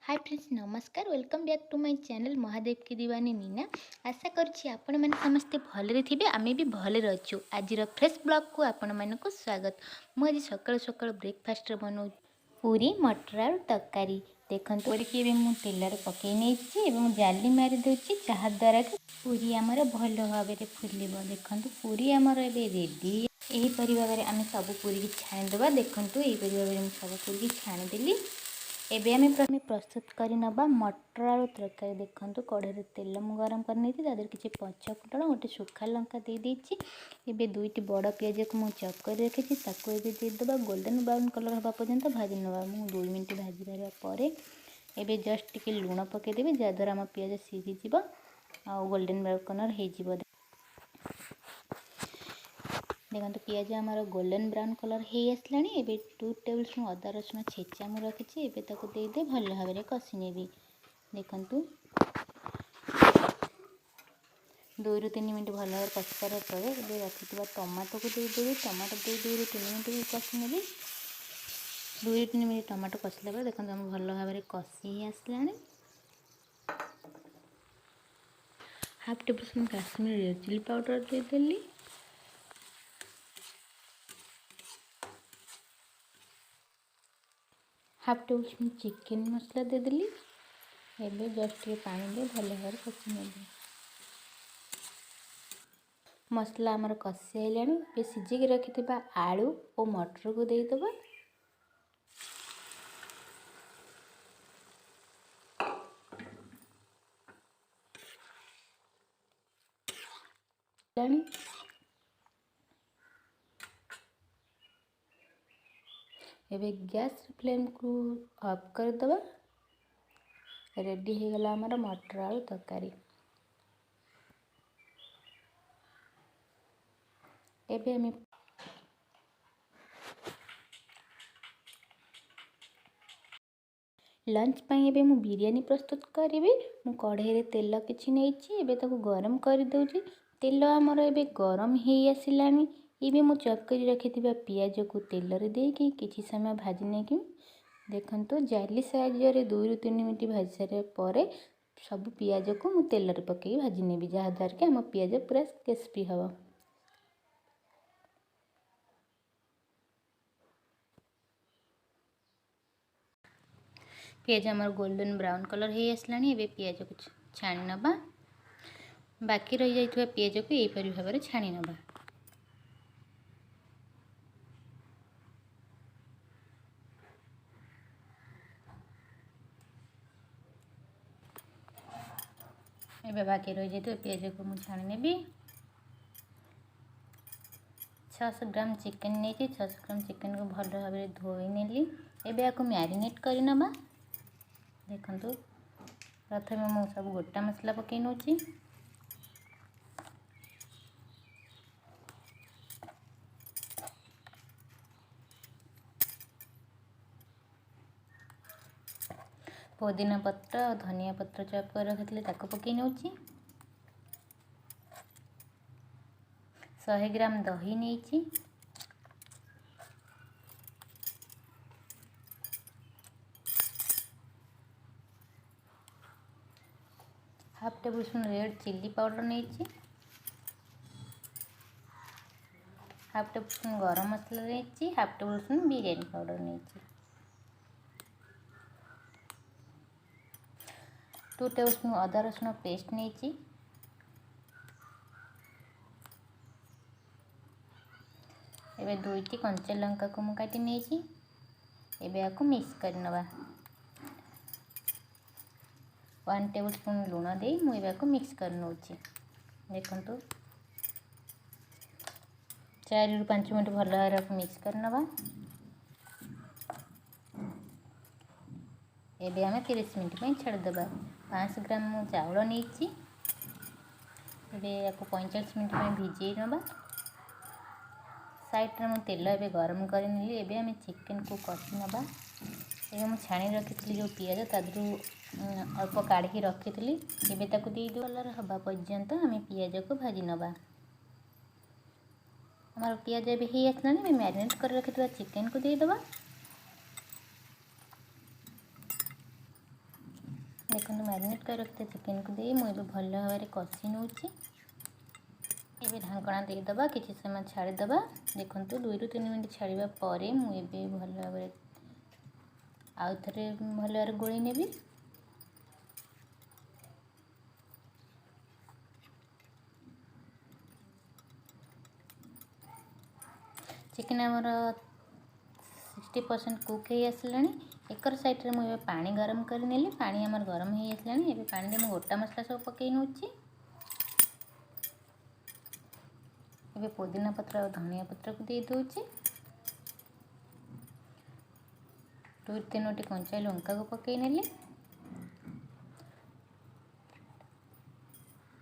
हाय friends नमस्कार welcome back to my channel Mahadev की दीवानी नीना। आशा करुच्ची आपण मैंने समस्ते भलरे थे आमे भी भलरे अच्छु। आज फ्रेश ब्लॉग को आपण मानक स्वागत। मुझे सकाल सकाल ब्रेकफास्ट बना पूरी मटर आलू तरकारी देखते पूरी मुझे तेल पकई नहीं जाली मारिदे जहाद्वारा कि पूरी आमर भल भाव फुल देखु पूरी आमर ए रेडी यहीपरि भाव में आम सब पूरी की छाणीदे देखूँ यहीपरि भाव में सब पूरी की छाणीदेली। एबे आमे प्रस्तुत करी नबा मटर आलू तरकारी देखंतु कढ़ाई तेल मु गरम कर नहीं तादर किसी पचफुटण गोटे सुखा लंका दे देछि। एबे दुईटी बड़ पियाज को मु चॉप कर रखी ताको एबे दे देबा गोल्डन ब्राउन कलर हबा पर्यंत भाजी नबा। मु 2 मिनिट भाजी सारा परे एबे जस्ट टिके लूण पके देबे जद्वारा हम पियाज सीझी जिवो आ गोल्डन ब्राउन कलर हे जिवो। देखो पियाज आमर गोल्डन ब्राउन कलर हो आसला। 2 टेबल स्पून अदा रसुण छेचा मुझे रखी एवं देदे भल भाव में कषि नेबी। देखु 2 ରୁ 3 मिनट भल भाव कषि सारा पर रखी टमाटो को देदेवी। टमाटो दे 2 ରୁ 3 मिनट कषि नेबी। 2 ରୁ 3 मिनट टमाटो कषिला पर देखो आम भल भाव में कषि आसला। Half tablespoon Kashmir red chilli powder देदेली। Half tablespoon chicken masala देदेली। एबे जस्ट ये पानी दे भल भाव कषि नेबी। मसला आमर कषि आइलाणी सिझे रखि आलू और मटर को देदेबा। एबे गैस फ्लेम को ऑफ कर दबा। रेडी हो गला हमारा मटर आलू तरकारी। एबे हमें लंच पाई एबे मु बिरयानी प्रस्तुत करी। मु कढ़ाई रे तेल किछि नेछि एबे ताको गरम कर दउची। तेल हमर एबे गरम हे आसिलानी। एबे मु चॉप करी रखिथिबा पियाज को तेल रे देकी किछि समय भाजी नेकी देखंतु जाली साइज रे 2 ରୁ 3 मिनिट भाजी सारे परे सब पियाज को मु तेल रे पकई भाजी नेबी जहाद्वारा कि हम पियाज पूरा क्रिस्पी हबो। पियाज हमार गोल्डन ब्राउन कलर हो आसलानी। एबे पियाज को छाणी नबा। बाकी रही जाइथुवा पियाज को एहीपरि भाव में छाणी नबा। एबे बाकी रही जाइथुवा पियाज को मु छाणी नेबी। 600 ग्राम चिकेन नहीं 600 ग्राम चिकेन को भल भाव में धोई नेली। एबे आपको मैरिनेट कर नबा। देखंतु प्रथम मु सब गोटा मसला पकई नउची। पुदीना पत्र और धनिया पत्र चॉप कर रखिले ताको पकई नउची। 100 ग्राम दही नेची। Half tablespoon red chilli powder नेची। Half tablespoon garam masala नेची। Half tablespoon biryani powder नेची। 2 टेबल स्पून अदा रसुण पेस्ट नेची। एबे 2टी कंचा लंका को मु काटी नेची। एबे आको मिक्स कर नबा। 1 टेबल स्पून लूण दे मु एबे आको मिक्स कर नउची। देखंतु 4 ରୁ 5 मिनट भल भाव मिक्स कर नबा। एबे हमें 30 मिनट में छाड़ देबा। 500 ग्राम मु चावल नेची। एबे आको 45 मिनट में भिजे नबा। साइड रे मु तेल एबे गरम कर नेली। एबे हमें चिकेन को कषि नबा। एबे मु छाणी रखिथली जो पियाज तादरू अल्प काढ़ी रखिथली एबे ताको दे दो। कलर हबा पर्यंत हमें पियाज को भाजी नबा। हमार पियाज एबे हे आसलानी। मैं मैरिनेट कर रखिथवा चिकेन को दे दबा। देखो मैरिनेट कर रखते चिकेन को दे मुझे भल भाव कषि नौची। ये ढाकना देदेबा किसी समय छाड़ीदे। देखो 2 ରୁ 3 मिनट छाड़ा पर मुझे भल भाव आउ थे भल भाव गोली नेबी। चिकेन आमर 60% कुक हो आसला। एकर साइड मुझे पानी गरम कर नेली। पानी आमर गरम हो आसला। ये पानी में गोटा मसला सब पकई नौची। ये पुदीना पत्र और धनिया पत्र को दे दूची। 2-3 कंचा लंका को पकई नेली।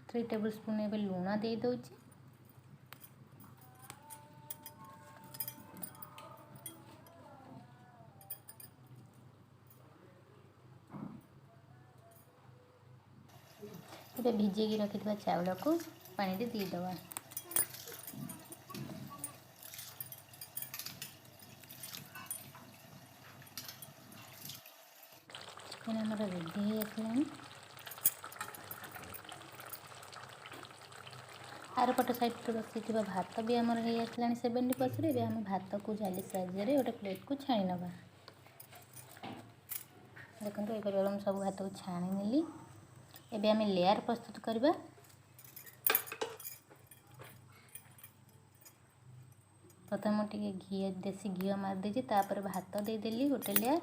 3 टेबल स्पून ए लुण दे दूची। ये भिजेकी रखि चाउल को पानी दे दीदवा। चिकेन आमर रेडी हो आसला। आर पट साइड बसी भात भी आमर हो आसला 70%। ये आम भात को जाली साइज गोटे प्लेट को छाणी नवा। देखो ये सब भात को छाणी नेली। एबे आम लेयर प्रस्तुत करबा। प्रथम टिके घी देसी घी मार देछि तापर भात दे देली गोटे लेयर।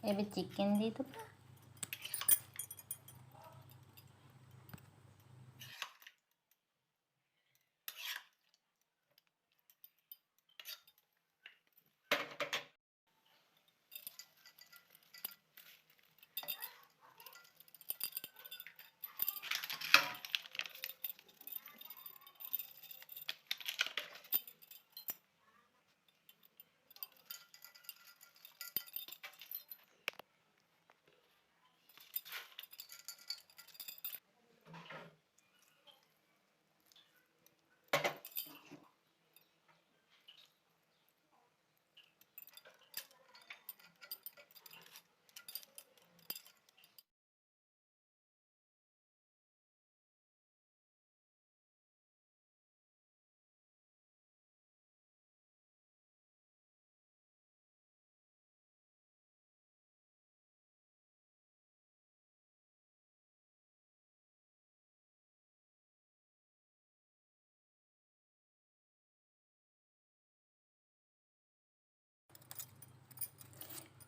एबे चिकेन दे दो।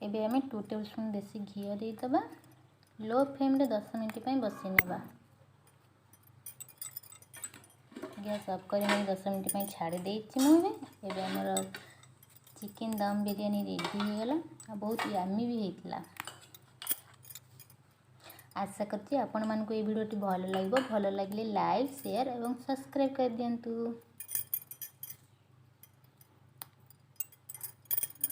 एबे आम 2 टेबल स्पून देसी घी देदेबा। लो फ्लेम रे 10 मिनट बसई नेबा। गैस ऑफ कर 10 मिनट छाड़ी देछि मुझे। एबे हमर चिकेन दम बिरयानी रेडी हो गला। बहुत यामी भी होइतला। आशा करछि आपण मानको ये वीडियोटी भल लागबो। भल लागले लाइक शेयर एवं सब्सक्राइब कर दियंतु।